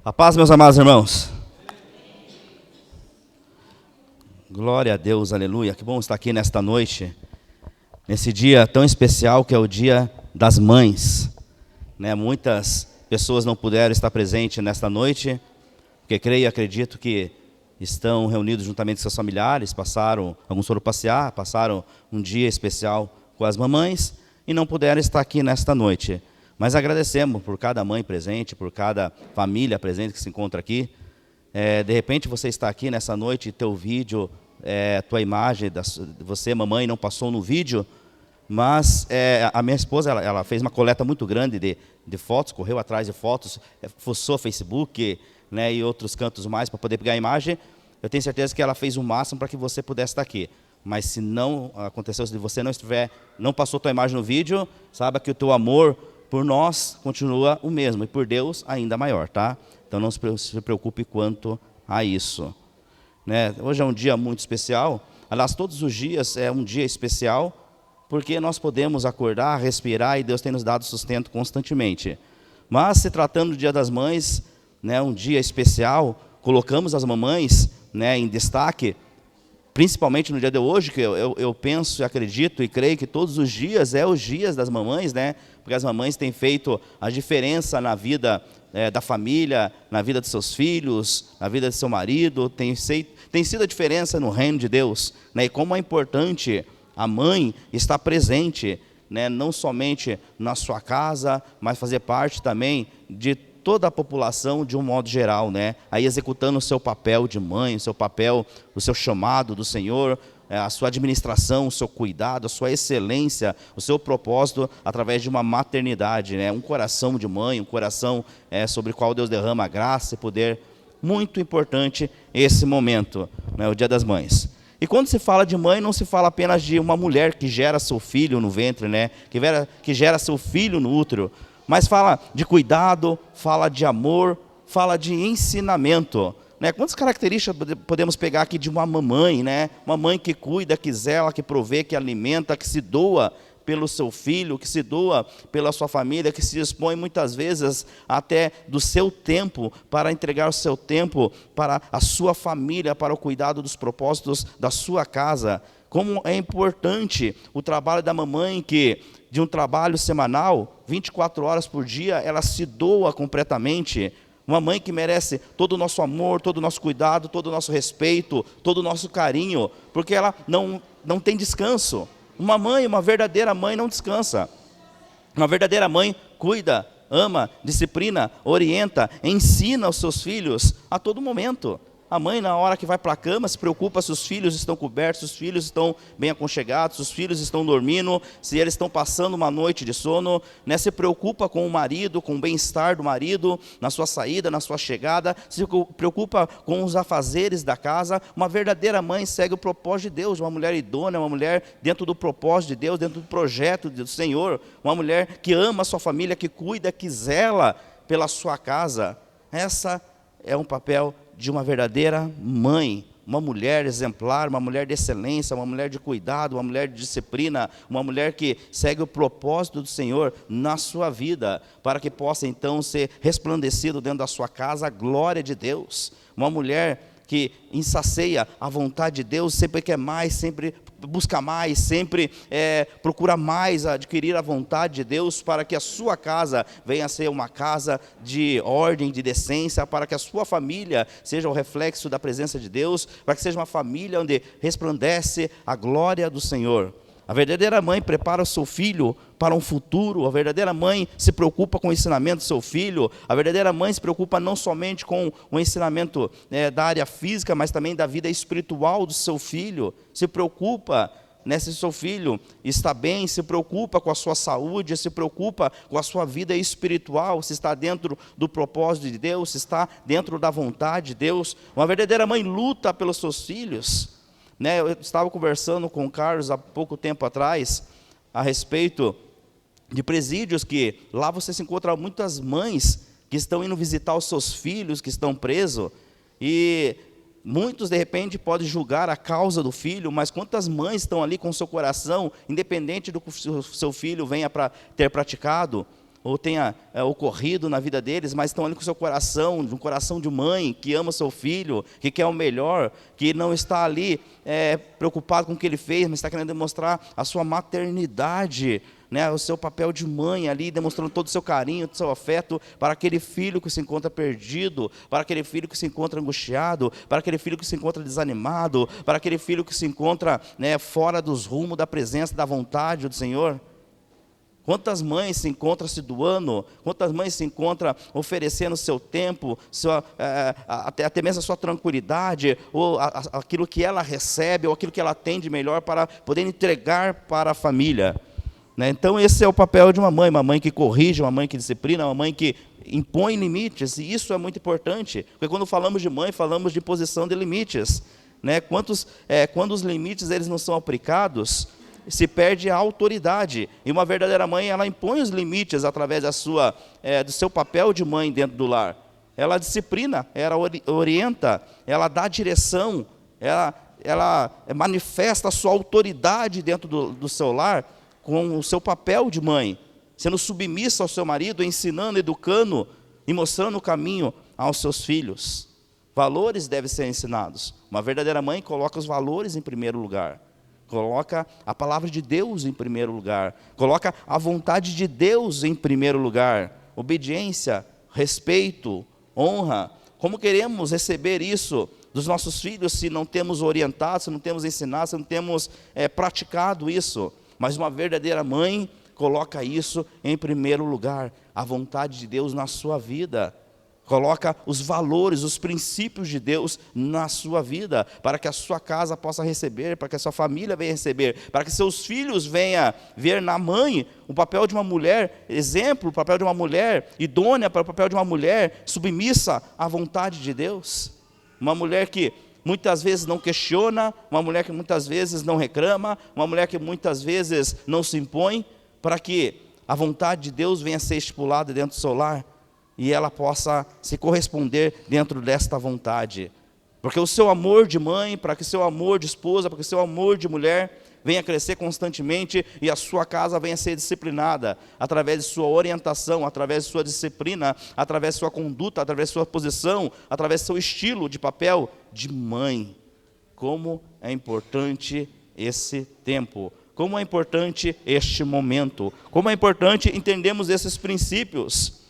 A paz, meus amados irmãos. Glória a Deus, aleluia. Que bom estar aqui nesta noite, nesse dia tão especial que é o Dia das Mães. Muitas pessoas não puderam estar presentes nesta noite, porque creio e acredito que estão reunidos juntamente com seus familiares, alguns foram passear, passaram um dia especial com as mamães e não puderam estar aqui nesta noite. Mas agradecemos por cada mãe presente, por cada família presente que se encontra aqui. De repente você está aqui nessa noite e teu vídeo, tua imagem, você, mamãe, não passou no vídeo, mas a minha esposa ela fez uma coleta muito grande de fotos, correu atrás de fotos, fuçou Facebook, e outros cantos mais para poder pegar a imagem. Eu tenho certeza que ela fez o máximo para que você pudesse estar aqui. Mas se não aconteceu, se você não passou tua imagem no vídeo, saiba que o teu amor por nós continua o mesmo, e por Deus ainda maior, tá? Então não se preocupe quanto a isso. Hoje é um dia muito especial. Aliás, todos os dias é um dia especial, porque nós podemos acordar, respirar, e Deus tem nos dado sustento constantemente. Mas se tratando do Dia das Mães, um dia especial, colocamos as mamães em destaque, principalmente no dia de hoje, que eu penso, acredito e creio que todos os dias os dias das mamães, porque as mamães têm feito a diferença na vida da família, na vida de seus filhos, na vida de seu marido, tem sido a diferença no reino de Deus, e como é importante a mãe estar presente, não somente na sua casa, mas fazer parte também de toda a população de um modo geral, aí executando o seu papel de mãe, o seu papel, o seu chamado do Senhor, a sua administração, o seu cuidado, a sua excelência, o seu propósito através de uma maternidade, um coração de mãe, um coração sobre o qual Deus derrama graça e poder. Muito importante esse momento, o Dia das Mães. E quando se fala de mãe, não se fala apenas de uma mulher que gera seu filho no ventre, que gera seu filho no útero, mas fala de cuidado, fala de amor, fala de ensinamento. Quantas características podemos pegar aqui de uma mamãe? Uma mãe que cuida, que zela, que provê, que alimenta, que se doa pelo seu filho, que se doa pela sua família, que se dispõe muitas vezes até do seu tempo para entregar o seu tempo para a sua família, para o cuidado dos propósitos da sua casa. Como é importante o trabalho da mamãe, que de um trabalho semanal, 24 horas por dia, ela se doa completamente. Uma mãe que merece todo o nosso amor, todo o nosso cuidado, todo o nosso respeito, todo o nosso carinho, porque ela não tem descanso. Uma verdadeira mãe não descansa. Uma verdadeira mãe cuida, ama, disciplina, orienta, ensina os seus filhos a todo momento. A mãe, na hora que vai para a cama, se preocupa se os filhos estão cobertos, se os filhos estão bem aconchegados, se os filhos estão dormindo, se eles estão passando uma noite de sono, se preocupa com o marido, com o bem-estar do marido, na sua saída, na sua chegada, se preocupa com os afazeres da casa. Uma verdadeira mãe segue o propósito de Deus, uma mulher idônea, uma mulher dentro do propósito de Deus, dentro do projeto do Senhor, uma mulher que ama a sua família, que cuida, que zela pela sua casa. Essa é um papel de uma verdadeira mãe, uma mulher exemplar, uma mulher de excelência, uma mulher de cuidado, uma mulher de disciplina, uma mulher que segue o propósito do Senhor na sua vida, para que possa então ser resplandecido dentro da sua casa a glória de Deus. Uma mulher que insacia a vontade de Deus, sempre quer mais, sempre busca mais, sempre procura mais adquirir a vontade de Deus, para que a sua casa venha a ser uma casa de ordem, de decência, para que a sua família seja o reflexo da presença de Deus, para que seja uma família onde resplandece a glória do Senhor. A verdadeira mãe prepara o seu filho para um futuro. A verdadeira mãe se preocupa com o ensinamento do seu filho. A verdadeira mãe se preocupa não somente com o ensinamento da área física, mas também da vida espiritual do seu filho. Se preocupa se seu filho está bem, se preocupa com a sua saúde, se preocupa com a sua vida espiritual, se está dentro do propósito de Deus, se está dentro da vontade de Deus. Uma verdadeira mãe luta pelos seus filhos. Eu estava conversando com o Carlos há pouco tempo atrás a respeito de presídios, que lá você se encontra muitas mães que estão indo visitar os seus filhos que estão presos, e muitos de repente podem julgar a causa do filho, mas quantas mães estão ali com o seu coração, independente do que o seu filho venha para ter praticado, ou tenha ocorrido na vida deles, mas estão ali com o seu coração, um coração de mãe, que ama seu filho, que quer o melhor, que não está ali preocupado com o que ele fez, mas está querendo demonstrar a sua maternidade, né, o seu papel de mãe ali, demonstrando todo o seu carinho, todo o seu afeto para aquele filho que se encontra perdido, para aquele filho que se encontra angustiado, para aquele filho que se encontra desanimado, para aquele filho que se encontra, né, fora dos rumos da presença, da vontade do Senhor. Quantas mães se encontram se doando, quantas mães se encontram oferecendo seu tempo, até mesmo a sua tranquilidade, ou aquilo que ela recebe, ou aquilo que ela tem de melhor para poder entregar para a família. Então esse é o papel de uma mãe que corrige, uma mãe que disciplina, uma mãe que impõe limites, e isso é muito importante, porque quando falamos de mãe, falamos de imposição de limites. Quando os limites eles não são aplicados, se perde a autoridade, e uma verdadeira mãe, ela impõe os limites através do seu papel de mãe dentro do lar. Ela disciplina, ela orienta, ela dá direção, ela manifesta a sua autoridade dentro do seu lar, com o seu papel de mãe, sendo submissa ao seu marido, ensinando, educando e mostrando o caminho aos seus filhos. Valores devem ser ensinados. Uma verdadeira mãe coloca os valores em primeiro lugar, coloca a palavra de Deus em primeiro lugar, coloca a vontade de Deus em primeiro lugar, obediência, respeito, honra. Como queremos receber isso dos nossos filhos se não temos orientado, se não temos ensinado, se não temos praticado isso? Mas uma verdadeira mãe coloca isso em primeiro lugar, a vontade de Deus na sua vida. Coloca os valores, os princípios de Deus na sua vida, para que a sua casa possa receber, para que a sua família venha receber, para que seus filhos venham ver na mãe o papel de uma mulher, exemplo, o papel de uma mulher idônea, para o papel de uma mulher submissa à vontade de Deus. Uma mulher que muitas vezes não questiona, uma mulher que muitas vezes não reclama, uma mulher que muitas vezes não se impõe, para que a vontade de Deus venha a ser estipulada dentro do seu lar, e ela possa se corresponder dentro desta vontade. Porque o seu amor de mãe, para que o seu amor de esposa, para que o seu amor de mulher venha crescer constantemente, e a sua casa venha a ser disciplinada, através de sua orientação, através de sua disciplina, através de sua conduta, através de sua posição, através do seu estilo de papel de mãe. Como é importante esse tempo, como é importante este momento, como é importante entendermos esses princípios,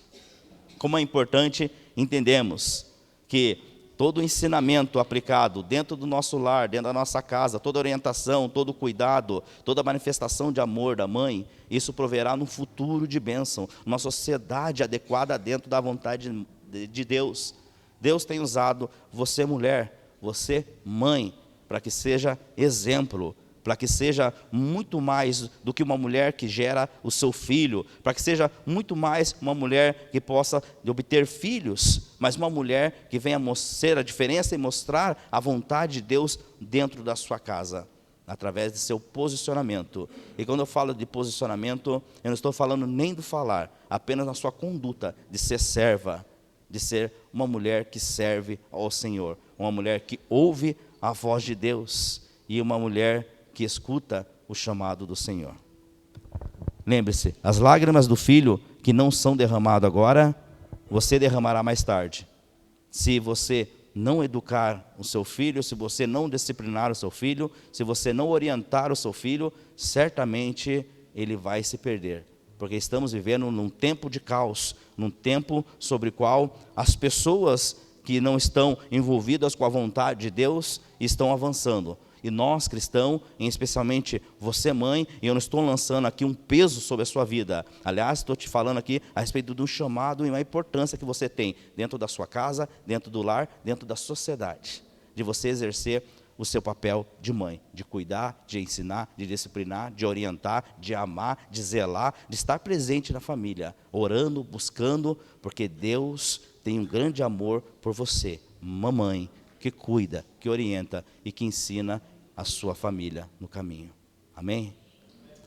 como é importante entendermos que todo ensinamento aplicado dentro do nosso lar, dentro da nossa casa, toda orientação, todo cuidado, toda manifestação de amor da mãe, isso proverá no futuro de bênção, uma sociedade adequada dentro da vontade de Deus. Deus tem usado você mulher, você mãe, para que seja exemplo, para que seja muito mais do que uma mulher que gera o seu filho, para que seja muito mais uma mulher que possa obter filhos, mas uma mulher que venha ser a diferença e mostrar a vontade de Deus dentro da sua casa, através de seu posicionamento. E quando eu falo de posicionamento, eu não estou falando nem do falar, apenas na sua conduta, de ser serva, de ser uma mulher que serve ao Senhor, uma mulher que ouve a voz de Deus, e uma mulher que escuta o chamado do Senhor. Lembre-se, as lágrimas do filho que não são derramadas agora, você derramará mais tarde. Se você não educar o seu filho, se você não disciplinar o seu filho, se você não orientar o seu filho, certamente ele vai se perder. Porque estamos vivendo num tempo de caos, num tempo sobre o qual as pessoas que não estão envolvidas com a vontade de Deus estão avançando. E nós, cristãos, especialmente você, mãe, e eu não estou lançando aqui um peso sobre a sua vida. Aliás, estou te falando aqui a respeito do chamado e uma importância que você tem dentro da sua casa, dentro do lar, dentro da sociedade, de você exercer o seu papel de mãe, de cuidar, de ensinar, de disciplinar, de orientar, de amar, de zelar, de estar presente na família, orando, buscando, porque Deus tem um grande amor por você, mamãe, que cuida, que orienta e que ensina a sua família no caminho. Amém?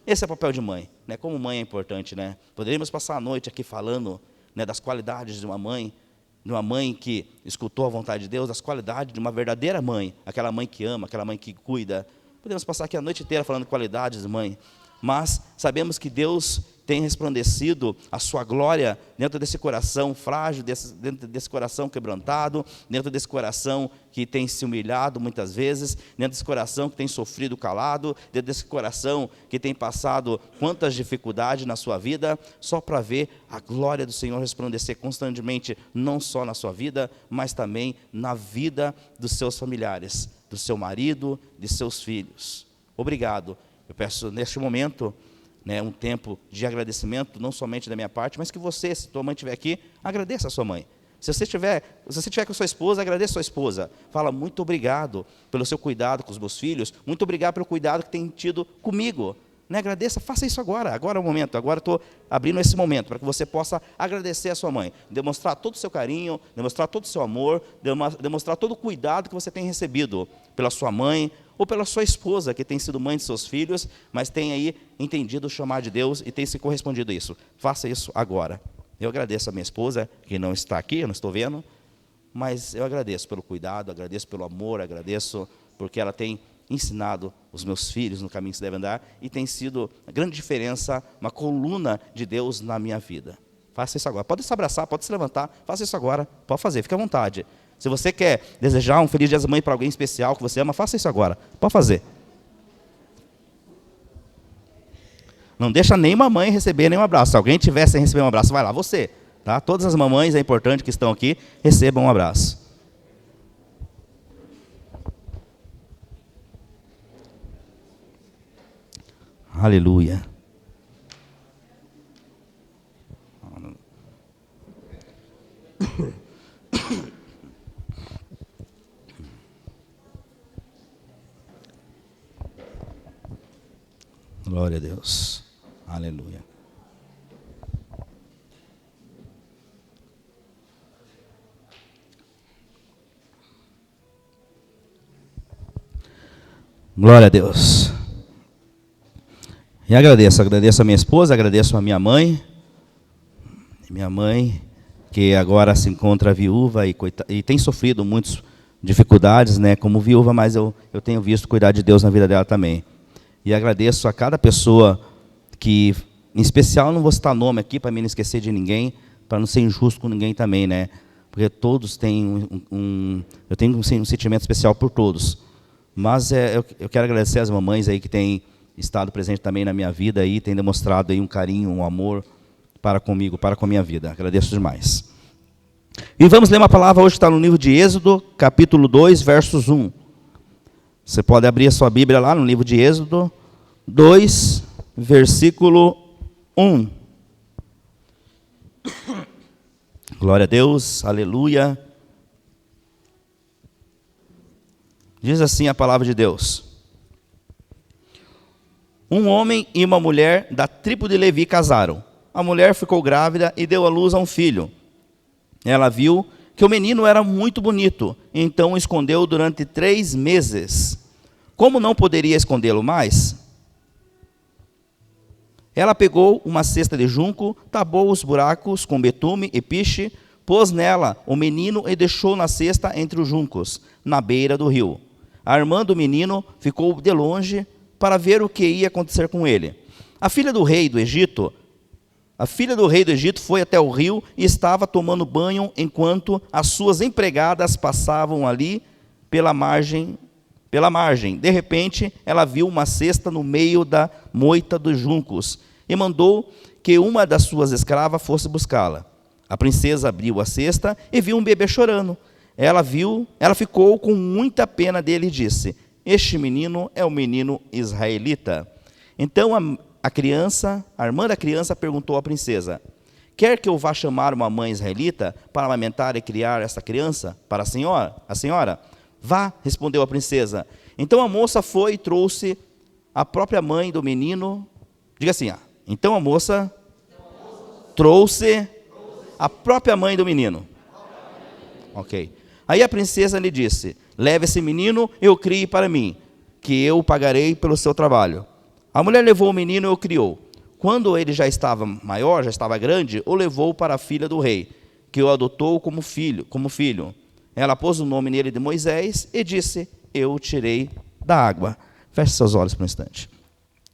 Esse é o papel de mãe, né? Como mãe é importante, né? Poderíamos passar a noite aqui falando, né, das qualidades de uma mãe que escutou a vontade de Deus, das qualidades de uma verdadeira mãe, aquela mãe que ama, aquela mãe que cuida. Podemos passar aqui a noite inteira falando de qualidades de mãe, mas sabemos que Deus tem resplandecido a sua glória dentro desse coração frágil, dentro desse coração quebrantado, dentro desse coração que tem se humilhado muitas vezes, dentro desse coração que tem sofrido calado, dentro desse coração que tem passado quantas dificuldades na sua vida, só para ver a glória do Senhor resplandecer constantemente, não só na sua vida, mas também na vida dos seus familiares, do seu marido, de seus filhos. Obrigado. Eu peço neste momento, um tempo de agradecimento, não somente da minha parte, mas que você, se tua mãe estiver aqui, agradeça a sua mãe. Se você estiver com a sua esposa, agradeça a sua esposa. Fala, muito obrigado pelo seu cuidado com os meus filhos, muito obrigado pelo cuidado que tem tido comigo. Agradeça, faça isso agora é o momento, agora estou abrindo esse momento, para que você possa agradecer a sua mãe, demonstrar todo o seu carinho, demonstrar todo o seu amor, demonstrar todo o cuidado que você tem recebido pela sua mãe, ou pela sua esposa, que tem sido mãe de seus filhos, mas tem aí entendido o chamado de Deus e tem se correspondido a isso. Faça isso agora. Eu agradeço a minha esposa, que não está aqui, eu não estou vendo, mas eu agradeço pelo cuidado, agradeço pelo amor, agradeço porque ela tem ensinado os meus filhos no caminho que se deve andar e tem sido uma grande diferença, uma coluna de Deus na minha vida. Faça isso agora. Pode se abraçar, pode se levantar, faça isso agora, pode fazer, fique à vontade. Se você quer desejar um feliz dia das mães para alguém especial que você ama, faça isso agora. Pode fazer. Não deixa nem mamãe receber nenhum abraço. Se alguém tiver sem receber um abraço, vai lá, você. Tá? Todas as mamães, é importante que estão aqui, recebam um abraço. Aleluia. Glória a Deus. Aleluia. Glória a Deus. E agradeço a minha esposa, agradeço a minha mãe. Minha mãe, que agora se encontra viúva e tem sofrido muitas dificuldades, como viúva, mas eu tenho visto cuidar de Deus na vida dela também. E agradeço a cada pessoa que, em especial, não vou citar nome aqui para mim não esquecer de ninguém, para não ser injusto com ninguém também, porque todos têm eu tenho um sentimento especial por todos. Mas eu quero agradecer as mamães aí que têm estado presente também na minha vida aí, têm demonstrado aí um carinho, um amor para comigo, para com a minha vida. Agradeço demais. E vamos ler uma palavra hoje que está no livro de Êxodo, capítulo 2, versos 1. Você pode abrir a sua Bíblia lá no livro de Êxodo 2, versículo 1. Glória a Deus, aleluia. Diz assim a palavra de Deus. Um homem e uma mulher da tribo de Levi casaram. A mulher ficou grávida e deu à luz a um filho. Ela viu que o menino era muito bonito, então o escondeu durante 3 meses. Como não poderia escondê-lo mais, ela pegou uma cesta de junco, tapou os buracos com betume e piche, pôs nela o menino e deixou na cesta entre os juncos, na beira do rio. A irmã do menino ficou de longe para ver o que ia acontecer com ele. A filha do rei do Egito foi até o rio e estava tomando banho enquanto as suas empregadas passavam ali pela margem. De repente, ela viu uma cesta no meio da moita dos juncos e mandou que uma das suas escravas fosse buscá-la. A princesa abriu a cesta e viu um bebê chorando. Ela ficou com muita pena dele e disse: este menino é o menino israelita. Então a irmã da criança perguntou à princesa: quer que eu vá chamar uma mãe israelita para amamentar e criar esta criança para a senhora? Vá, respondeu a princesa. Então a moça foi e trouxe a própria mãe do menino. Diga assim, então a moça trouxe a própria mãe do menino. Ok. Aí a princesa lhe disse: leve esse menino e o crie para mim, que eu pagarei pelo seu trabalho. A mulher levou o menino e o criou. Quando ele já estava maior, já estava grande, o levou para a filha do rei, que o adotou como filho. Ela pôs o nome nele de Moisés e disse: eu o tirei da água. Feche seus olhos por um instante.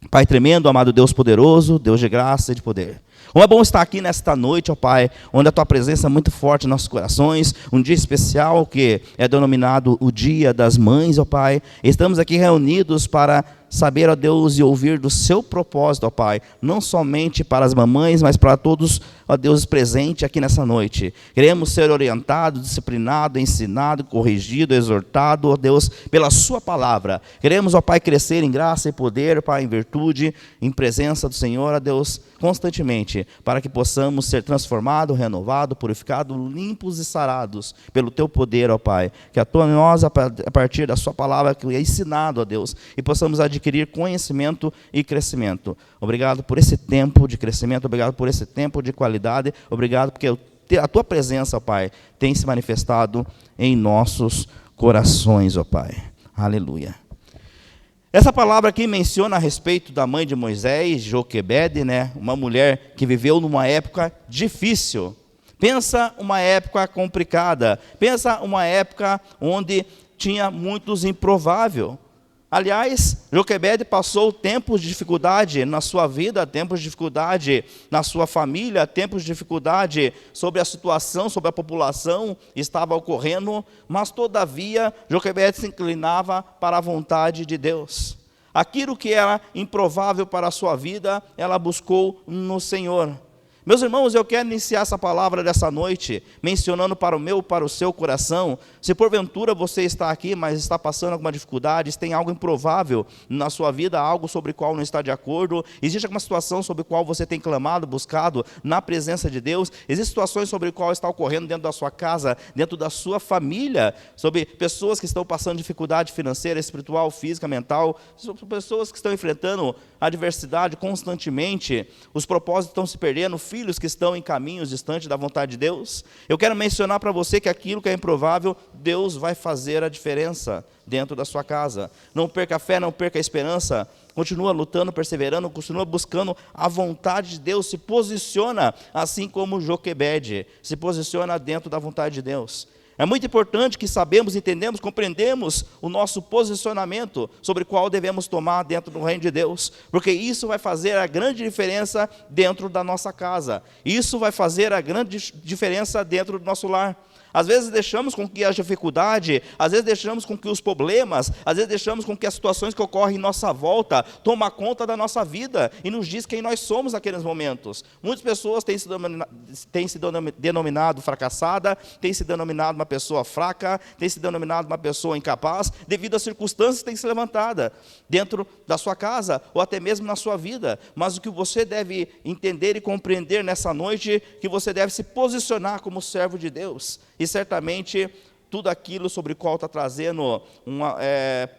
Pai tremendo, amado Deus poderoso, Deus de graça e de poder. Como é bom estar aqui nesta noite, ó Pai, onde a Tua presença é muito forte em nossos corações, um dia especial que é denominado o Dia das Mães, ó Pai. Estamos aqui reunidos para saber, ó Deus, e ouvir do Seu propósito, ó Pai, não somente para as mamães, mas para todos, ó Deus, presentes aqui nessa noite. Queremos ser orientados, disciplinados, ensinados, corrigidos, exortados, ó Deus, pela Sua palavra. Queremos, ó Pai, crescer em graça e poder, Pai, em virtude, em presença do Senhor, ó Deus, constantemente, para que possamos ser transformados, renovados, purificados, limpos e sarados pelo Teu poder, ó Pai. Que atua em nós a partir da Sua palavra, que é ensinado, ó Deus, e possamos adquirir conhecimento e crescimento. Obrigado por esse tempo de crescimento, obrigado por esse tempo de qualidade, obrigado porque a Tua presença, ó Pai, tem se manifestado em nossos corações, ó Pai. Aleluia. Essa palavra aqui menciona a respeito da mãe de Moisés, Joquebede, né? Uma mulher que viveu numa época difícil. Pensa uma época complicada, pensa uma época onde tinha muitos improváveis. Aliás, Joquebede passou tempos de dificuldade na sua vida, tempos de dificuldade na sua família, tempos de dificuldade sobre a situação, sobre a população estava ocorrendo, mas todavia Joquebede se inclinava para a vontade de Deus. Aquilo que era improvável para a sua vida, ela buscou no Senhor. Meus irmãos, eu quero iniciar essa palavra dessa noite, mencionando para o meu, para o seu coração. Se porventura você está aqui, mas está passando alguma dificuldade, se tem algo improvável na sua vida, algo sobre o qual não está de acordo, existe alguma situação sobre a qual você tem clamado, buscado na presença de Deus, existem situações sobre o qual está ocorrendo dentro da sua casa, dentro da sua família, sobre pessoas que estão passando dificuldade financeira, espiritual, física, mental, sobre pessoas que estão enfrentando adversidade constantemente, os propósitos estão se perdendo, filhos que estão em caminhos distantes da vontade de Deus. Eu quero mencionar para você que aquilo que é improvável, Deus vai fazer a diferença dentro da sua casa. Não perca a fé, não perca a esperança, continua lutando, perseverando, continua buscando a vontade de Deus, se posiciona assim como Joquebede, se posiciona dentro da vontade de Deus. É muito importante que sabemos, entendemos, compreendemos o nosso posicionamento sobre qual devemos tomar dentro do reino de Deus, porque isso vai fazer a grande diferença dentro da nossa casa, isso vai fazer a grande diferença dentro do nosso lar. Às vezes deixamos com que a dificuldade, às vezes deixamos com que os problemas, às vezes deixamos com que as situações que ocorrem em nossa volta tomem conta da nossa vida e nos diz quem nós somos naqueles momentos. Muitas pessoas têm se denominado fracassada, têm se denominado uma pessoa fraca, têm se denominado uma pessoa incapaz, devido às circunstâncias que têm se levantada dentro da sua casa ou até mesmo na sua vida. Mas o que você deve entender e compreender nessa noite, que você deve se posicionar como servo de Deus. E certamente tudo aquilo sobre o qual está trazendo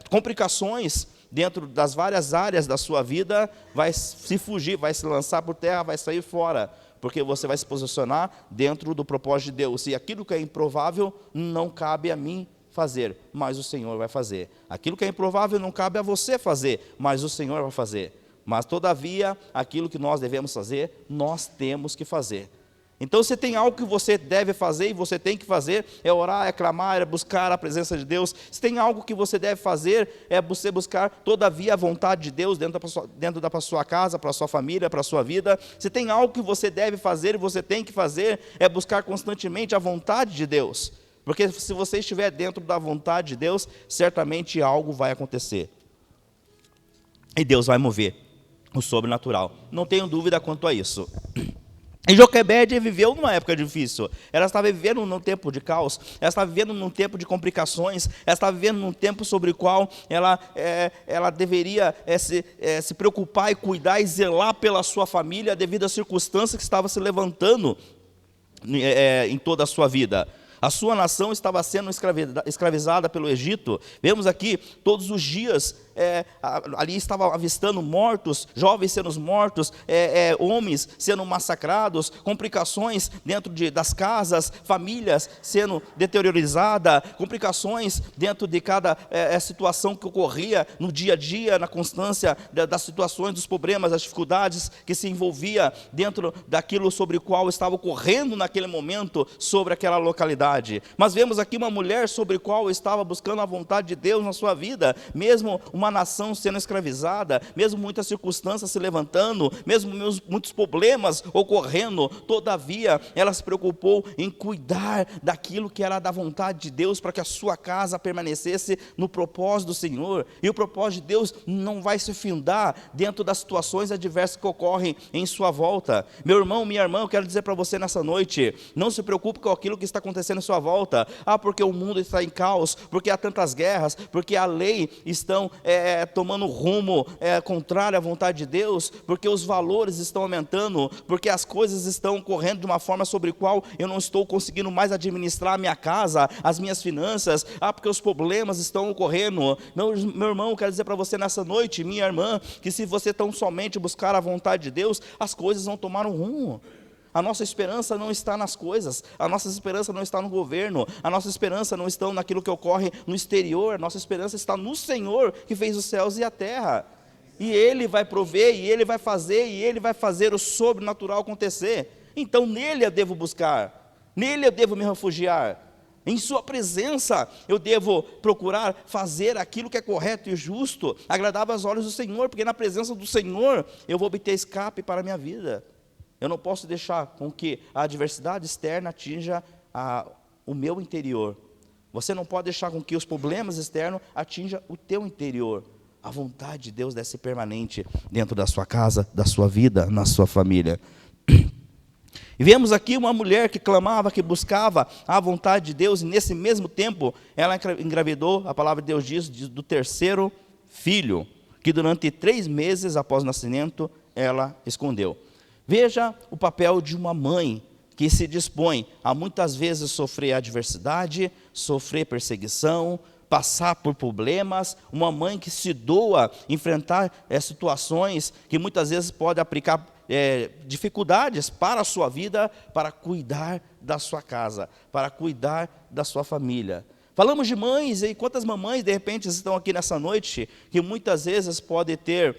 complicações dentro das várias áreas da sua vida, vai se fugir, vai se lançar por terra, vai sair fora, porque você vai se posicionar dentro do propósito de Deus. E aquilo que é improvável não cabe a mim fazer, mas o Senhor vai fazer. Aquilo que é improvável não cabe a você fazer, mas o Senhor vai fazer. Mas todavia, aquilo que nós devemos fazer, nós temos que fazer. Então, se tem algo que você deve fazer e você tem que fazer, é orar, é clamar, é buscar a presença de Deus. Se tem algo que você deve fazer, é você buscar todavia a vontade de Deus dentro da sua casa, para a sua família, para a sua vida. Se tem algo que você deve fazer e você tem que fazer, é buscar constantemente a vontade de Deus. Porque se você estiver dentro da vontade de Deus, certamente algo vai acontecer. E Deus vai mover o sobrenatural. Não tenho dúvida quanto a isso. E Joquebede viveu numa época difícil, ela estava vivendo num tempo de caos, ela estava vivendo num tempo de complicações, ela estava vivendo num tempo sobre o qual ela deveria se preocupar e cuidar e zelar pela sua família devido às circunstâncias que estavam se levantando em toda a sua vida. A sua nação estava sendo escravizada pelo Egito. Vemos aqui todos os dias, ali estava avistando mortos, jovens sendo mortos, homens sendo massacrados, complicações dentro das casas, famílias sendo deteriorizadas, complicações dentro de cada situação que ocorria no dia a dia, na constância das situações, dos problemas, das dificuldades que se envolvia dentro daquilo sobre o qual estava ocorrendo naquele momento, sobre aquela localidade. Mas vemos aqui uma mulher sobre a qual estava buscando a vontade de Deus na sua vida, mesmo uma uma nação sendo escravizada, mesmo muitas circunstâncias se levantando, mesmo muitos problemas ocorrendo, todavia ela se preocupou em cuidar daquilo que era da vontade de Deus, para que a sua casa permanecesse no propósito do Senhor. E o propósito de Deus não vai se findar dentro das situações adversas que ocorrem em sua volta. Meu irmão, minha irmã, eu quero dizer para você nessa noite, não se preocupe com aquilo que está acontecendo em sua volta. Porque o mundo está em caos, porque há tantas guerras, porque a lei estão tomando rumo contrário à vontade de Deus, porque os valores estão aumentando, porque as coisas estão correndo de uma forma sobre a qual eu não estou conseguindo mais administrar a minha casa, as minhas finanças, porque os problemas estão ocorrendo. Não, meu irmão, eu quero dizer para você nessa noite, minha irmã, que se você tão somente buscar a vontade de Deus, as coisas vão tomar um rumo. A nossa esperança não está nas coisas, a nossa esperança não está no governo, a nossa esperança não está naquilo que ocorre no exterior, a nossa esperança está no Senhor que fez os céus e a terra. E Ele vai prover, e Ele vai fazer, e Ele vai fazer o sobrenatural acontecer. Então nele eu devo buscar, nele eu devo me refugiar. Em sua presença eu devo procurar fazer aquilo que é correto e justo, agradável aos olhos do Senhor, porque na presença do Senhor eu vou obter escape para a minha vida. Eu não posso deixar com que a adversidade externa atinja o meu interior. Você não pode deixar com que os problemas externos atinjam o teu interior. A vontade de Deus deve ser permanente dentro da sua casa, da sua vida, na sua família. E vemos aqui uma mulher que clamava, que buscava a vontade de Deus, e nesse mesmo tempo ela engravidou, a palavra de Deus diz, do terceiro filho, que durante 3 meses após o nascimento ela escondeu. Veja o papel de uma mãe que se dispõe a muitas vezes sofrer adversidade, sofrer perseguição, passar por problemas, uma mãe que se doa enfrentar situações que muitas vezes pode aplicar dificuldades para a sua vida, para cuidar da sua casa, para cuidar da sua família. Falamos de mães, e quantas mamães de repente estão aqui nessa noite, que muitas vezes podem ter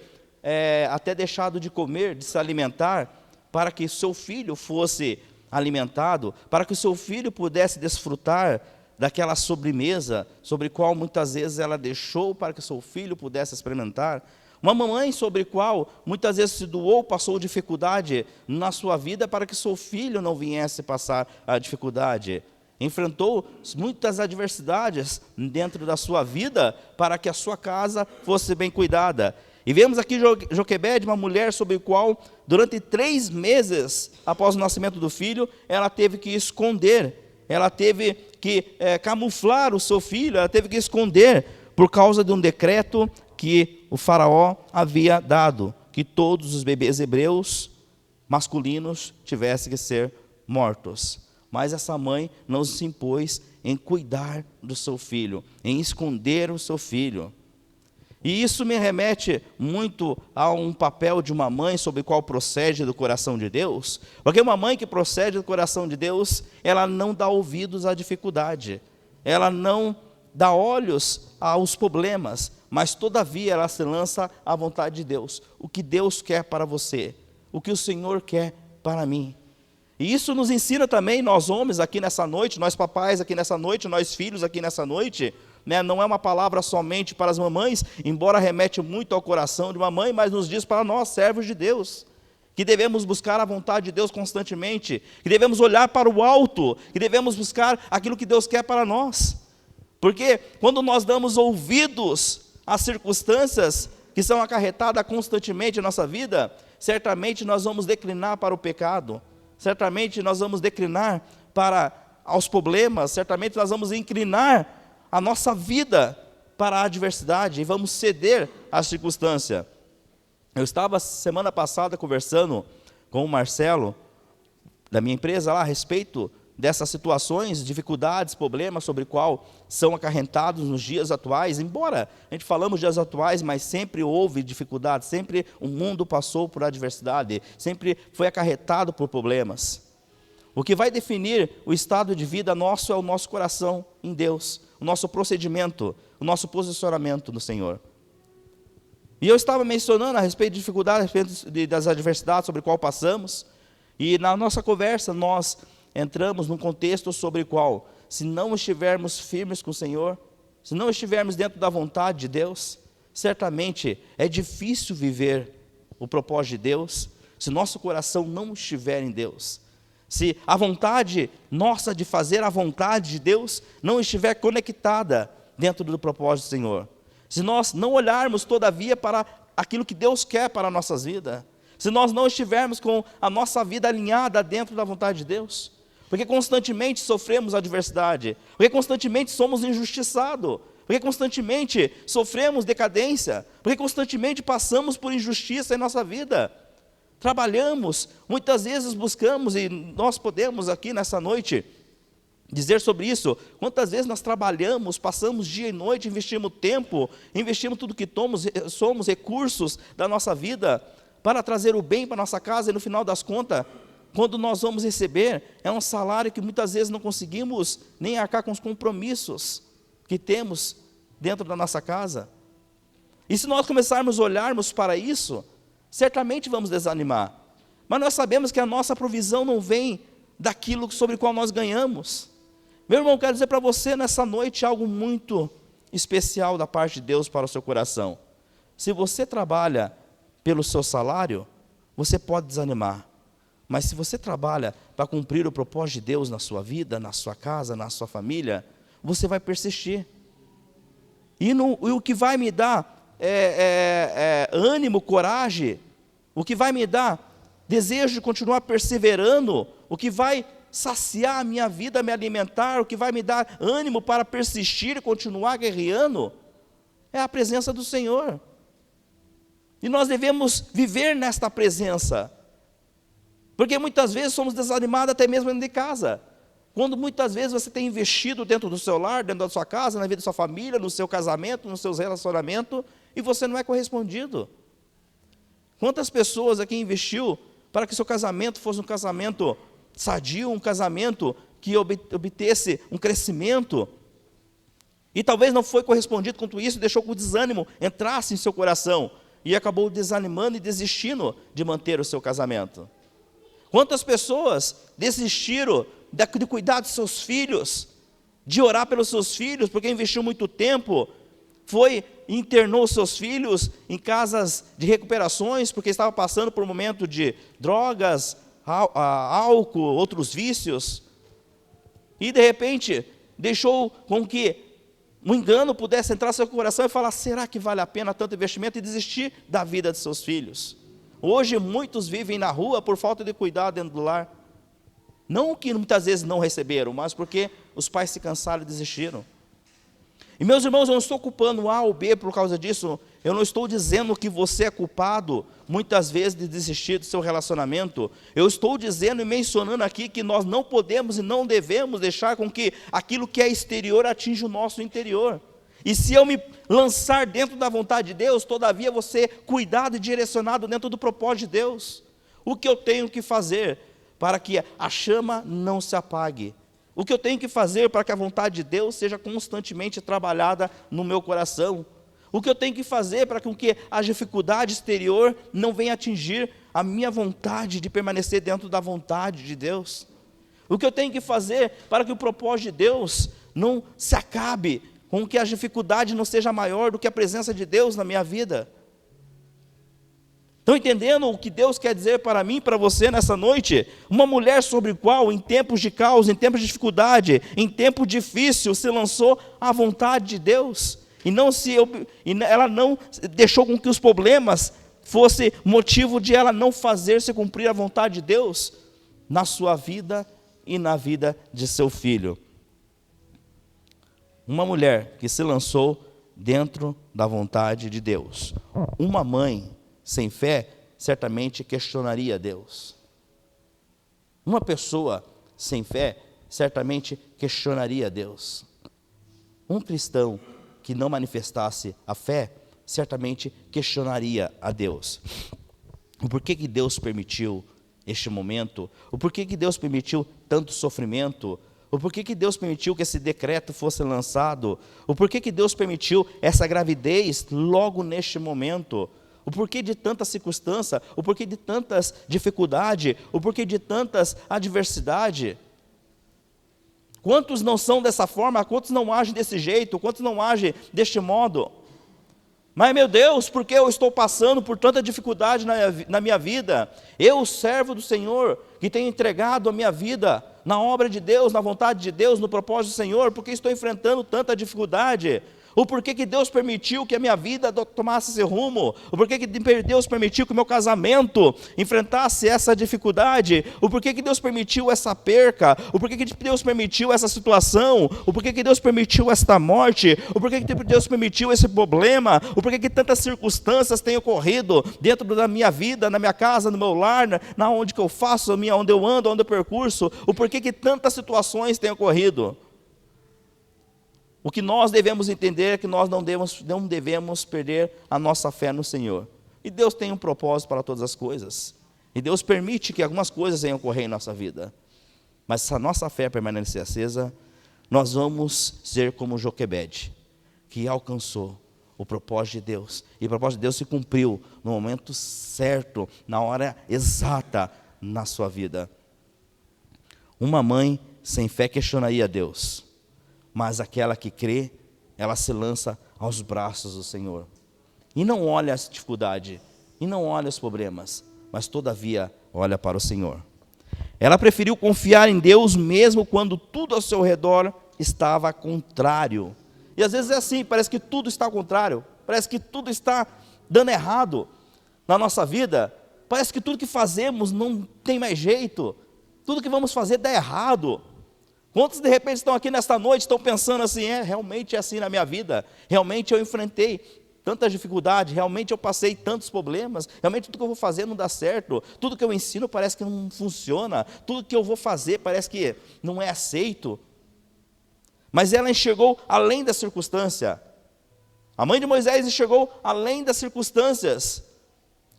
até deixado de comer, de se alimentar, para que seu filho fosse alimentado, para que o seu filho pudesse desfrutar daquela sobremesa, sobre a qual muitas vezes ela deixou para que seu filho pudesse experimentar. Uma mamãe sobre a qual muitas vezes se doou, passou dificuldade na sua vida, para que seu filho não viesse passar a dificuldade. Enfrentou muitas adversidades dentro da sua vida, para que a sua casa fosse bem cuidada. E vemos aqui Joquebede, uma mulher sobre a qual, durante 3 meses após o nascimento do filho, ela teve que esconder, ela teve que camuflar o seu filho, ela teve que esconder, por causa de um decreto que o faraó havia dado, que todos os bebês hebreus masculinos tivessem que ser mortos. Mas essa mãe não se impôs em cuidar do seu filho, em esconder o seu filho. E isso me remete muito a um papel de uma mãe sobre o qual procede do coração de Deus, porque uma mãe que procede do coração de Deus, ela não dá ouvidos à dificuldade, ela não dá olhos aos problemas, mas todavia ela se lança à vontade de Deus, o que Deus quer para você, o que o Senhor quer para mim. E isso nos ensina também, nós homens aqui nessa noite, nós papais aqui nessa noite, nós filhos aqui nessa noite, não é uma palavra somente para as mamães, embora remete muito ao coração de uma mãe, mas nos diz para nós, servos de Deus, que devemos buscar a vontade de Deus constantemente, que devemos olhar para o alto, que devemos buscar aquilo que Deus quer para nós. Porque quando nós damos ouvidos às circunstâncias que são acarretadas constantemente em nossa vida, certamente nós vamos declinar para o pecado, certamente nós vamos declinar para aos problemas, certamente nós vamos inclinar a nossa vida para a adversidade e vamos ceder à circunstância. Eu estava semana passada conversando com o Marcelo, da minha empresa lá, a respeito dessas situações, dificuldades, problemas sobre qual são acarretados nos dias atuais, embora a gente falamos dias atuais, mas sempre houve dificuldades, sempre o mundo passou por adversidade, sempre foi acarretado por problemas. O que vai definir o estado de vida nosso é o nosso coração em Deus, o nosso procedimento, o nosso posicionamento no Senhor. E eu estava mencionando a respeito de dificuldades, a respeito das adversidades sobre qual passamos, e na nossa conversa nós entramos num contexto sobre o qual, se não estivermos firmes com o Senhor, se não estivermos dentro da vontade de Deus, certamente é difícil viver o propósito de Deus se nosso coração não estiver em Deus. Se a vontade nossa de fazer a vontade de Deus não estiver conectada dentro do propósito do Senhor. Se nós não olharmos, todavia, para aquilo que Deus quer para as nossas vidas. Se nós não estivermos com a nossa vida alinhada dentro da vontade de Deus. Porque constantemente sofremos adversidade. Porque constantemente somos injustiçados. Porque constantemente sofremos decadência. Porque constantemente passamos por injustiça em nossa vida. Trabalhamos, muitas vezes buscamos, e nós podemos aqui nessa noite dizer sobre isso. Quantas vezes nós trabalhamos, passamos dia e noite, investimos tempo, investimos tudo que somos, recursos da nossa vida, para trazer o bem para a nossa casa, e no final das contas, quando nós vamos receber, é um salário que muitas vezes não conseguimos nem arcar com os compromissos que temos dentro da nossa casa. E se nós começarmos a olharmos para isso, certamente vamos desanimar. Mas nós sabemos que a nossa provisão não vem daquilo sobre o qual nós ganhamos. Meu irmão, quero dizer para você nessa noite algo muito especial da parte de Deus para o seu coração. Se você trabalha pelo seu salário, você pode desanimar. Mas se você trabalha para cumprir o propósito de Deus na sua vida, na sua casa, na sua família, você vai persistir. E o que vai me dar ânimo, coragem, o que vai me dar desejo de continuar perseverando, o que vai saciar a minha vida, me alimentar, o que vai me dar ânimo para persistir e continuar guerreando, é a presença do Senhor. E nós devemos viver nesta presença, porque muitas vezes somos desanimados até mesmo dentro de casa. Quando muitas vezes você tem investido dentro do seu lar, dentro da sua casa, na vida da sua família, no seu casamento, nos seus relacionamentos, e você não é correspondido. Quantas pessoas aqui investiu para que seu casamento fosse um casamento sadio, um casamento que obtesse um crescimento, e talvez não foi correspondido com isso, deixou que o desânimo entrasse em seu coração, e acabou desanimando e desistindo de manter o seu casamento. Quantas pessoas desistiram de cuidar dos seus filhos, de orar pelos seus filhos, porque investiu muito tempo, foi e internou seus filhos em casas de recuperações, porque estava passando por um momento de drogas, álcool, outros vícios, e de repente deixou com que um engano pudesse entrar no seu coração e falar: será que vale a pena tanto investimento, e desistir da vida de seus filhos? Hoje muitos vivem na rua por falta de cuidado dentro do lar. Não que muitas vezes não receberam, mas porque os pais se cansaram e desistiram. E meus irmãos, eu não estou culpando A ou B por causa disso. Eu não estou dizendo que você é culpado muitas vezes de desistir do seu relacionamento. Eu estou dizendo e mencionando aqui que nós não podemos e não devemos deixar com que aquilo que é exterior atinja o nosso interior. E se eu me lançar dentro da vontade de Deus, todavia vou ser cuidado e direcionado dentro do propósito de Deus. O que eu tenho que fazer para que a chama não se apague? O que eu tenho que fazer para que a vontade de Deus seja constantemente trabalhada no meu coração? O que eu tenho que fazer para que a dificuldade exterior não venha atingir a minha vontade de permanecer dentro da vontade de Deus? O que eu tenho que fazer para que o propósito de Deus não se acabe, com que a dificuldade não seja maior do que a presença de Deus na minha vida? Estão entendendo o que Deus quer dizer para mim e para você nessa noite? Uma mulher sobre a qual, em tempos de caos, em tempos de dificuldade, em tempo difícil, se lançou à vontade de Deus, ela não deixou com que os problemas fossem motivo de ela não fazer-se cumprir a vontade de Deus na sua vida e na vida de seu filho. Uma mulher que se lançou dentro da vontade de Deus. Uma mãe sem fé certamente questionaria Deus. Uma pessoa sem fé certamente questionaria Deus. Um cristão que não manifestasse a fé certamente questionaria a Deus. O porquê que Deus permitiu este momento? O porquê que Deus permitiu tanto sofrimento? O porquê que Deus permitiu que esse decreto fosse lançado? O porquê que Deus permitiu essa gravidez logo neste momento? O porquê de tanta circunstância? O porquê de tantas dificuldades? O porquê de tantas adversidades? Quantos não são dessa forma? Quantos não agem desse jeito? Quantos não agem deste modo? Mas, meu Deus, por que eu estou passando por tanta dificuldade na minha vida? Eu, servo do Senhor, que tenho entregado a minha vida na obra de Deus, na vontade de Deus, no propósito do Senhor, por que estou enfrentando tanta dificuldade? O porquê que Deus permitiu que a minha vida tomasse esse rumo? O porquê que Deus permitiu que o meu casamento enfrentasse essa dificuldade? O porquê que Deus permitiu essa perca? O porquê que Deus permitiu essa situação? O porquê que Deus permitiu esta morte? O porquê que Deus permitiu esse problema? O porquê que tantas circunstâncias têm ocorrido dentro da minha vida, na minha casa, no meu lar, na onde que eu faço, onde eu ando, onde eu percurso? O porquê que tantas situações têm ocorrido? O que nós devemos entender é que nós não devemos perder a nossa fé no Senhor. E Deus tem um propósito para todas as coisas. E Deus permite que algumas coisas venham ocorrer em nossa vida. Mas se a nossa fé permanecer acesa, nós vamos ser como Joquebede, que alcançou o propósito de Deus. E o propósito de Deus se cumpriu no momento certo, na hora exata na sua vida. Uma mãe sem fé questionaria a Deus. Mas aquela que crê, ela se lança aos braços do Senhor. E não olha as dificuldades, e não olha os problemas, mas todavia olha para o Senhor. Ela preferiu confiar em Deus mesmo quando tudo ao seu redor estava contrário. E às vezes é assim, parece que tudo está ao contrário, parece que tudo está dando errado na nossa vida, parece que tudo que fazemos não tem mais jeito, tudo que vamos fazer dá errado. Quantos de repente estão aqui nesta noite, estão pensando assim, realmente é assim na minha vida, realmente eu enfrentei tanta dificuldade, realmente eu passei tantos problemas, realmente tudo que eu vou fazer não dá certo, tudo que eu ensino parece que não funciona, tudo que eu vou fazer parece que não é aceito. Mas ela enxergou além da circunstância. A mãe de Moisés enxergou além das circunstâncias.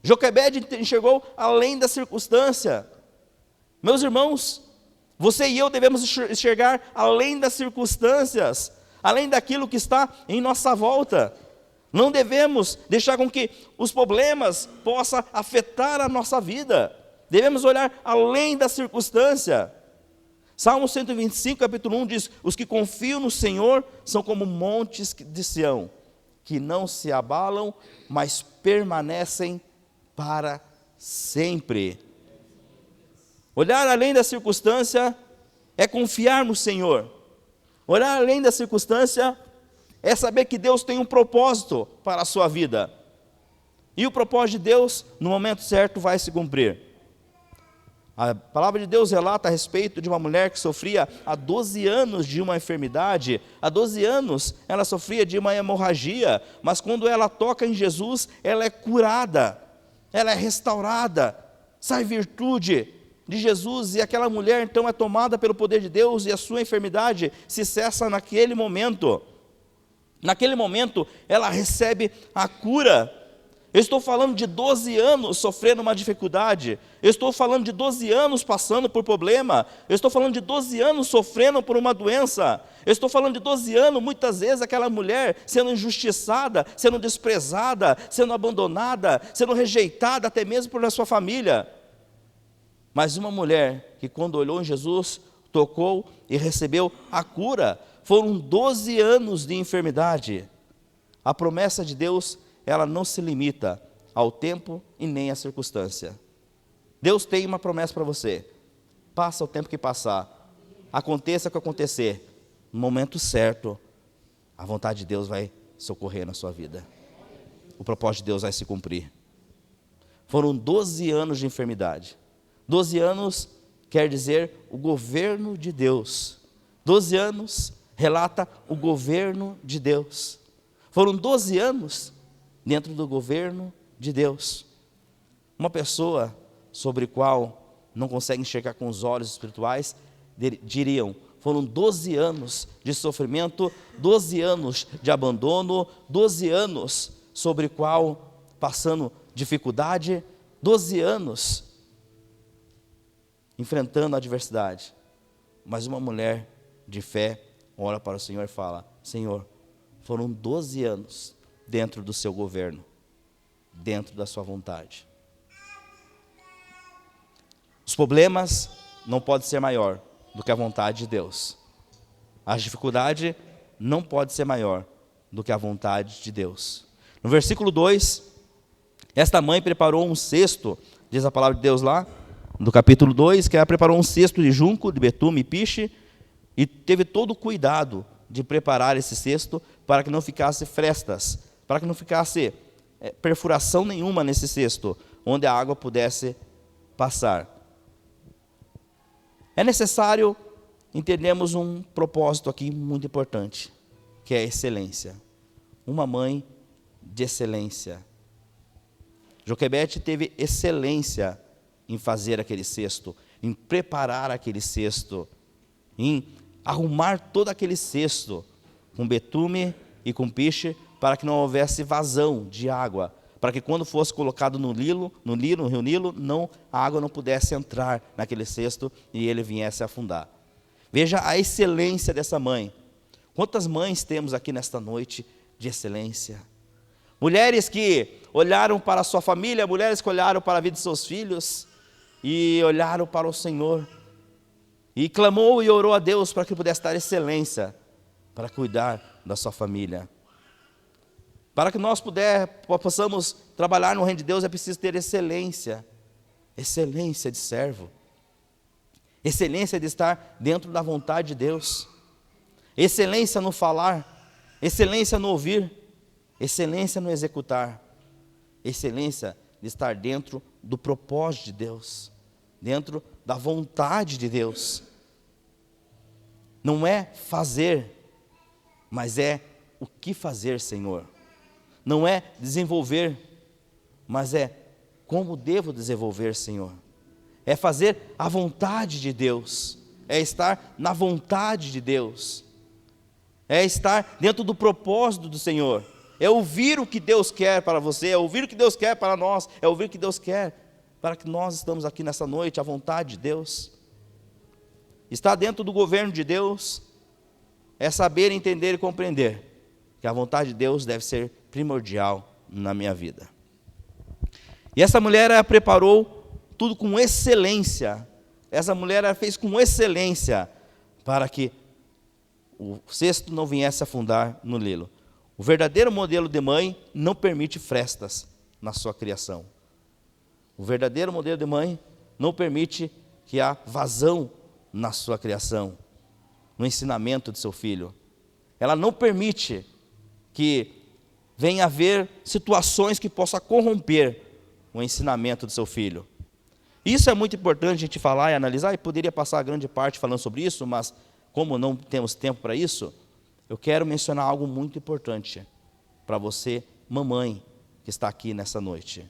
Joquebede enxergou além da circunstância. Meus irmãos, você e eu devemos enxergar além das circunstâncias, além daquilo que está em nossa volta. Não devemos deixar com que os problemas possam afetar a nossa vida. Devemos olhar além da circunstância. Salmo 125, capítulo 1 diz: os que confiam no Senhor são como montes de Sião, que não se abalam, mas permanecem para sempre. Olhar além da circunstância é confiar no Senhor. Olhar além da circunstância é saber que Deus tem um propósito para a sua vida. E o propósito de Deus, no momento certo, vai se cumprir. A palavra de Deus relata a respeito de uma mulher que sofria há 12 anos de uma enfermidade. Há 12 anos ela sofria de uma hemorragia, mas quando ela toca em Jesus, ela é curada, ela é restaurada, sai virtude de Jesus, e aquela mulher então é tomada pelo poder de Deus, e a sua enfermidade se cessa naquele momento. Naquele momento ela recebe a cura. Eu estou falando de 12 anos sofrendo uma dificuldade, eu estou falando de 12 anos passando por problema, eu estou falando de 12 anos sofrendo por uma doença, eu estou falando de 12 anos, muitas vezes aquela mulher sendo injustiçada, sendo desprezada, sendo abandonada, sendo rejeitada até mesmo por sua família. Mas uma mulher que quando olhou em Jesus, tocou e recebeu a cura. Foram 12 anos de enfermidade. A promessa de Deus, ela não se limita ao tempo e nem à circunstância. Deus tem uma promessa para você. Passa o tempo que passar, aconteça o que acontecer, no momento certo, a vontade de Deus vai socorrer na sua vida. O propósito de Deus vai se cumprir. Foram 12 anos de enfermidade. 12 anos quer dizer o governo de Deus. 12 anos relata o governo de Deus. Foram 12 anos dentro do governo de Deus. Uma pessoa sobre a qual não consegue enxergar com os olhos espirituais, diriam, foram 12 anos de sofrimento, 12 anos de abandono, 12 anos sobre o qual passando dificuldade, 12 anos enfrentando a adversidade. Mas uma mulher de fé olha para o Senhor e fala: Senhor, foram 12 anos dentro do seu governo, dentro da sua vontade. Os problemas não podem ser maior do que a vontade de Deus. A dificuldade não pode ser maior do que a vontade de Deus. No versículo 2, esta mãe preparou um cesto, diz a palavra de Deus lá, do capítulo 2, que ela preparou um cesto de junco, de betume e piche, e teve todo o cuidado de preparar esse cesto para que não ficasse frestas, para que não ficasse perfuração nenhuma nesse cesto, onde a água pudesse passar. É necessário entendermos um propósito aqui muito importante, que é a excelência. Uma mãe de excelência. Joquebede teve excelência em fazer aquele cesto, em preparar aquele cesto, em arrumar todo aquele cesto com betume e com piche, para que não houvesse vazão de água, para que quando fosse colocado no rio Nilo, a água não pudesse entrar naquele cesto e ele viesse a afundar. Veja a excelência dessa mãe. Quantas mães temos aqui nesta noite de excelência? Mulheres que olharam para a sua família, mulheres que olharam para a vida de seus filhos e olharam para o Senhor e clamou e orou a Deus para que pudesse dar excelência para cuidar da sua família. Para que nós possamos trabalhar no reino de Deus, é preciso ter excelência, excelência de servo, excelência de estar dentro da vontade de Deus, excelência no falar, excelência no ouvir, excelência no executar, excelência de estar dentro do propósito de Deus, dentro da vontade de Deus. Não é fazer, mas é o que fazer, Senhor. Não é desenvolver, mas é como devo desenvolver, Senhor. É fazer a vontade de Deus, é estar na vontade de Deus, é estar dentro do propósito do Senhor, é ouvir o que Deus quer para você, é ouvir o que Deus quer para nós, é ouvir o que Deus quer para que nós estamos aqui nessa noite, a vontade de Deus. Estar dentro do governo de Deus é saber, entender e compreender que a vontade de Deus deve ser primordial na minha vida. E essa mulher, ela preparou tudo com excelência. Essa mulher, ela fez com excelência para que o cesto não viesse afundar no Nilo. O verdadeiro modelo de mãe não permite frestas na sua criação. O verdadeiro modelo de mãe não permite que há vazão na sua criação, no ensinamento de seu filho. Ela não permite que venha haver situações que possam corromper o ensinamento do seu filho. Isso é muito importante a gente falar e analisar, e poderia passar a grande parte falando sobre isso, mas como não temos tempo para isso, eu quero mencionar algo muito importante para você, mamãe, que está aqui nessa noite.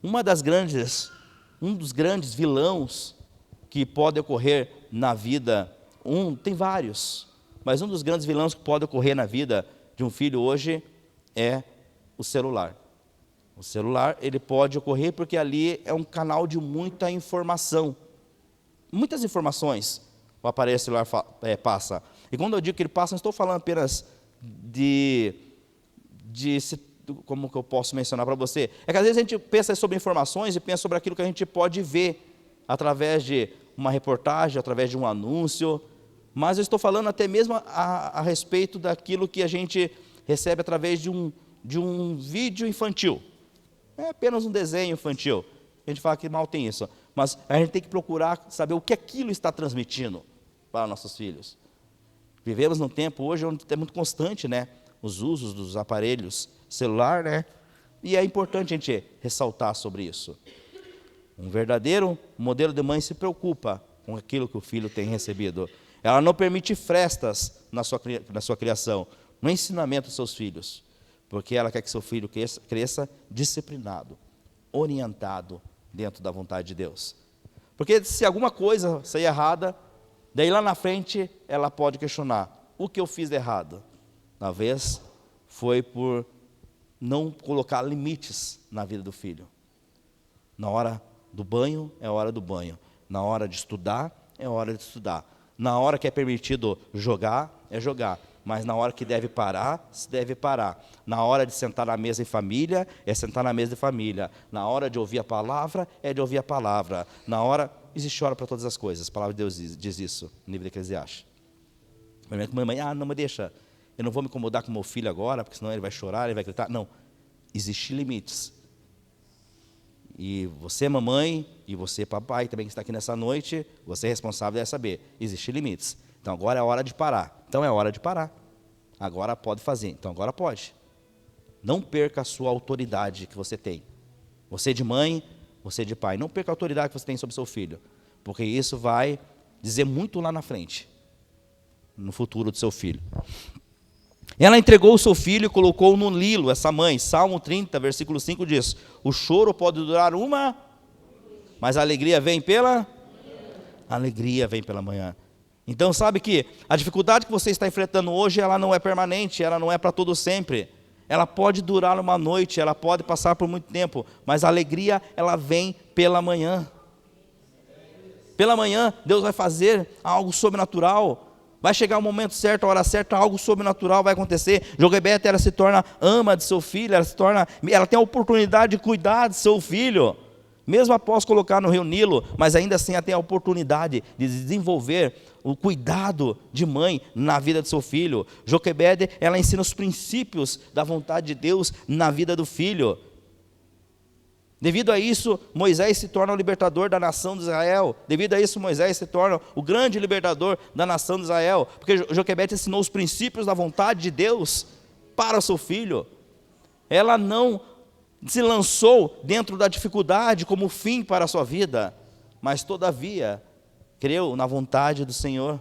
Um dos grandes vilões que pode ocorrer na vida, tem vários, mas um dos grandes vilões que pode ocorrer na vida de um filho hoje é o celular. O celular, ele pode ocorrer porque ali é um canal de muita informação. Muitas informações o aparelho celular passa. E quando eu digo que ele passa, não estou falando apenas como que eu posso mencionar para você? É que às vezes a gente pensa sobre informações e pensa sobre aquilo que a gente pode ver através de uma reportagem, através de um anúncio, mas eu estou falando até mesmo a respeito daquilo que a gente recebe através de um vídeo infantil. É apenas um desenho infantil. A gente fala que mal tem isso, mas a gente tem que procurar saber o que aquilo está transmitindo para nossos filhos. Vivemos num tempo hoje onde é muito constante, né, os usos dos aparelhos celular, né, e é importante a gente ressaltar sobre isso. Um verdadeiro modelo de mãe se preocupa com aquilo que o filho tem recebido. Ela não permite frestas na sua criação, no ensinamento dos seus filhos, porque ela quer que seu filho cresça disciplinado, orientado dentro da vontade de Deus. Porque se alguma coisa sair errada, daí lá na frente ela pode questionar: o que eu fiz de errado? Talvez foi por não colocar limites na vida do filho. Na hora do banho, é hora do banho. Na hora de estudar, é hora de estudar. Na hora que é permitido jogar, é jogar. Mas na hora que deve parar, se deve parar. Na hora de sentar na mesa em família, é sentar na mesa de família. Na hora de ouvir a palavra, é de ouvir a palavra. Na hora, existe hora para todas as coisas. A palavra de Deus diz isso, no livro de Eclesiastes. Mamãe, não me deixa, eu não vou me incomodar com meu filho agora, porque senão ele vai chorar, ele vai gritar. Não, existem limites. E você, mamãe, e você, papai, também que está aqui nessa noite, você é responsável, deve saber, existem limites. Então agora é hora de parar. Então é hora de parar. Agora pode fazer. Então agora pode. Não perca a sua autoridade que você tem. Você de mãe, você de pai. Não perca a autoridade que você tem sobre seu filho. Porque isso vai dizer muito lá na frente. No futuro do seu filho. Ela entregou o seu filho e colocou no Nilo, essa mãe. Salmo 30, versículo 5 diz: o choro pode durar uma, mas a alegria vem pela manhã. Então sabe que a dificuldade que você está enfrentando hoje, ela não é permanente, ela não é para todo sempre. Ela pode durar uma noite, ela pode passar por muito tempo, mas a alegria, ela vem pela manhã. Pela manhã, Deus vai fazer algo sobrenatural. Vai chegar o momento certo, a hora certa, algo sobrenatural vai acontecer. Joquebede, ela se torna ama de seu filho, ela tem a oportunidade de cuidar de seu filho, mesmo após colocar no rio Nilo, mas ainda assim ela tem a oportunidade de desenvolver o cuidado de mãe na vida de seu filho. Joquebede, ela ensina os princípios da vontade de Deus na vida do filho. Devido a isso, Moisés se torna o libertador da nação de Israel. Devido a isso, Moisés se torna o grande libertador da nação de Israel. Porque Joquebede ensinou os princípios da vontade de Deus para o seu filho. Ela não se lançou dentro da dificuldade como fim para a sua vida, mas todavia creu na vontade do Senhor.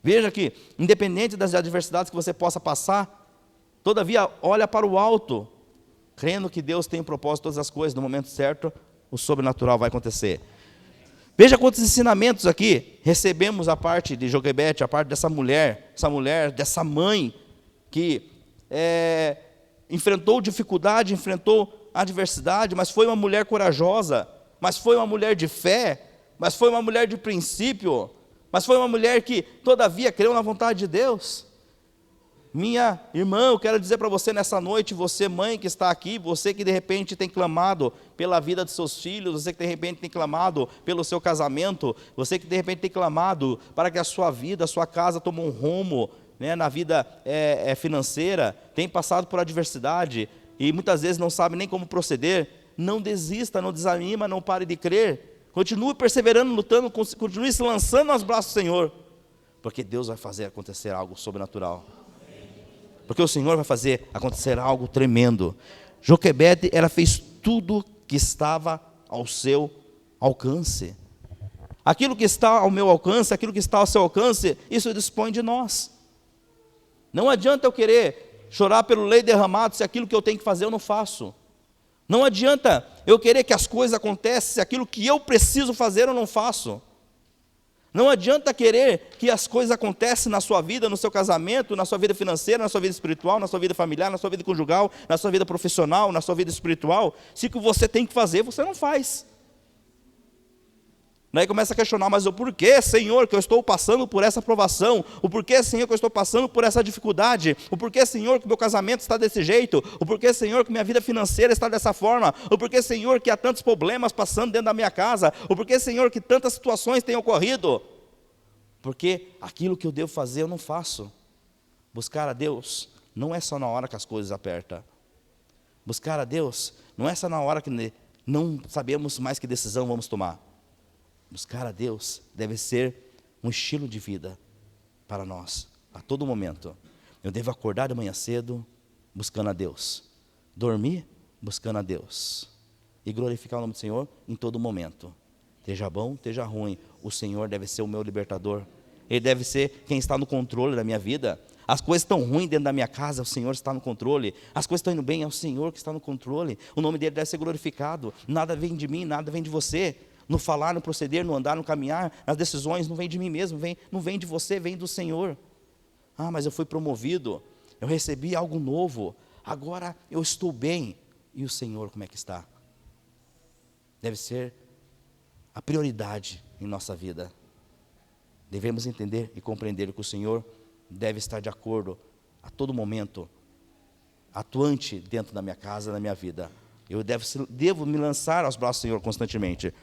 Veja que, independente das adversidades que você possa passar, todavia olha para o alto, crendo que Deus tem um propósito em todas as coisas, no momento certo, o sobrenatural vai acontecer. Veja quantos ensinamentos aqui recebemos a parte de Joquebede, a parte dessa mulher, dessa mãe, que enfrentou dificuldade, enfrentou adversidade, mas foi uma mulher corajosa, mas foi uma mulher de fé, mas foi uma mulher de princípio, mas foi uma mulher que todavia creu na vontade de Deus. Minha irmã, eu quero dizer para você nessa noite, você mãe que está aqui, você que de repente tem clamado pela vida dos seus filhos, você que de repente tem clamado pelo seu casamento, você que de repente tem clamado para que a sua vida, a sua casa tome um rumo, né, na vida financeira, tem passado por adversidade e muitas vezes não sabe nem como proceder, não desista, não desanima, não pare de crer, continue perseverando, lutando, continue se lançando nos braços do Senhor, porque Deus vai fazer acontecer algo sobrenatural. Porque o Senhor vai fazer acontecer algo tremendo. Joquebede, ela fez tudo que estava ao seu alcance. Aquilo que está ao meu alcance, aquilo que está ao seu alcance, isso dispõe de nós. Não adianta eu querer chorar pelo leite derramado se aquilo que eu tenho que fazer eu não faço. Não adianta eu querer que as coisas aconteçam se aquilo que eu preciso fazer eu não faço. Não adianta querer que as coisas aconteçam na sua vida, no seu casamento, na sua vida financeira, na sua vida espiritual, na sua vida familiar, na sua vida conjugal, na sua vida profissional, na sua vida espiritual, se o que você tem que fazer, você não faz. Daí começa a questionar, mas o porquê, Senhor, que eu estou passando por essa provação? O porquê, Senhor, que eu estou passando por essa dificuldade? O porquê, Senhor, que meu casamento está desse jeito? O porquê, Senhor, que minha vida financeira está dessa forma? O porquê, Senhor, que há tantos problemas passando dentro da minha casa? O porquê, Senhor, que tantas situações têm ocorrido? Porque aquilo que eu devo fazer eu não faço. Buscar a Deus não é só na hora que as coisas apertam. Buscar a Deus não é só na hora que não sabemos mais que decisão vamos tomar. Buscar a Deus deve ser um estilo de vida para nós, a todo momento. Eu devo acordar de manhã cedo buscando a Deus, dormir buscando a Deus e glorificar o nome do Senhor em todo momento. Esteja bom, esteja ruim, o Senhor deve ser o meu libertador. Ele deve ser quem está no controle da minha vida. As coisas estão ruins dentro da minha casa, o Senhor está no controle. As coisas estão indo bem, é o Senhor que está no controle. O nome dele deve ser glorificado. Nada vem de mim, nada vem de você. No falar, no proceder, no andar, no caminhar, as decisões não vêm de mim mesmo, não vem de você, vem do Senhor. Ah, mas eu fui promovido, eu recebi algo novo, agora eu estou bem. E o Senhor como é que está? Deve ser a prioridade em nossa vida. Devemos entender e compreender que o Senhor deve estar de acordo a todo momento, atuante dentro da minha casa, da minha vida. Eu devo me lançar aos braços do Senhor constantemente.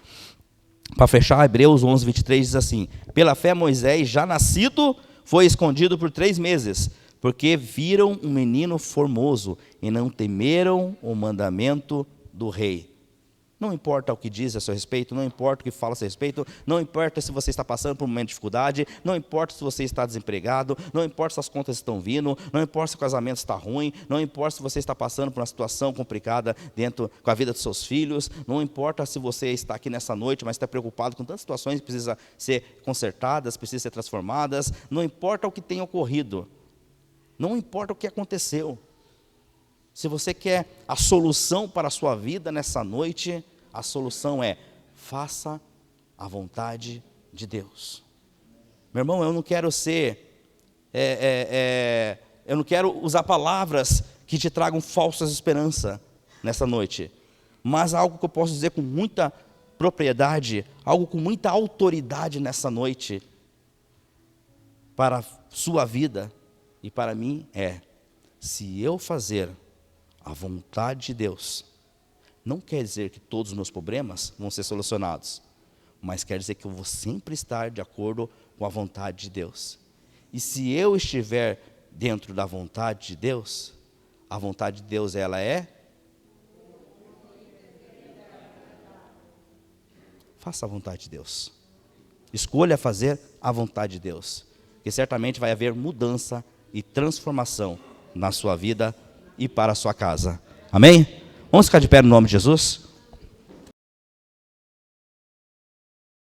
Para fechar, Hebreus 11:23 diz assim: pela fé Moisés, já nascido, foi escondido por 3 meses, porque viram um menino formoso e não temeram o mandamento do rei. Não importa o que diz a seu respeito, não importa o que fala a seu respeito, não importa se você está passando por um momento de dificuldade, não importa se você está desempregado, não importa se as contas estão vindo, não importa se o casamento está ruim, não importa se você está passando por uma situação complicada com a vida dos seus filhos, não importa se você está aqui nessa noite, mas está preocupado com tantas situações que precisam ser consertadas, precisam ser transformadas, não importa o que tenha ocorrido, não importa o que aconteceu. Se você quer a solução para a sua vida nessa noite, a solução é: faça a vontade de Deus. Meu irmão, eu não quero eu não quero usar palavras que te tragam falsas esperanças nessa noite, mas algo que eu posso dizer com muita propriedade, algo com muita autoridade nessa noite, para a sua vida e para mim é: se eu fazer a vontade de Deus, não quer dizer que todos os meus problemas vão ser solucionados, mas quer dizer que eu vou sempre estar de acordo com a vontade de Deus. E se eu estiver dentro da vontade de Deus, a vontade de Deus, ela é: faça a vontade de Deus. Escolha fazer a vontade de Deus, que certamente vai haver mudança e transformação na sua vida e para a sua casa. Amém? Vamos ficar de pé no nome de Jesus?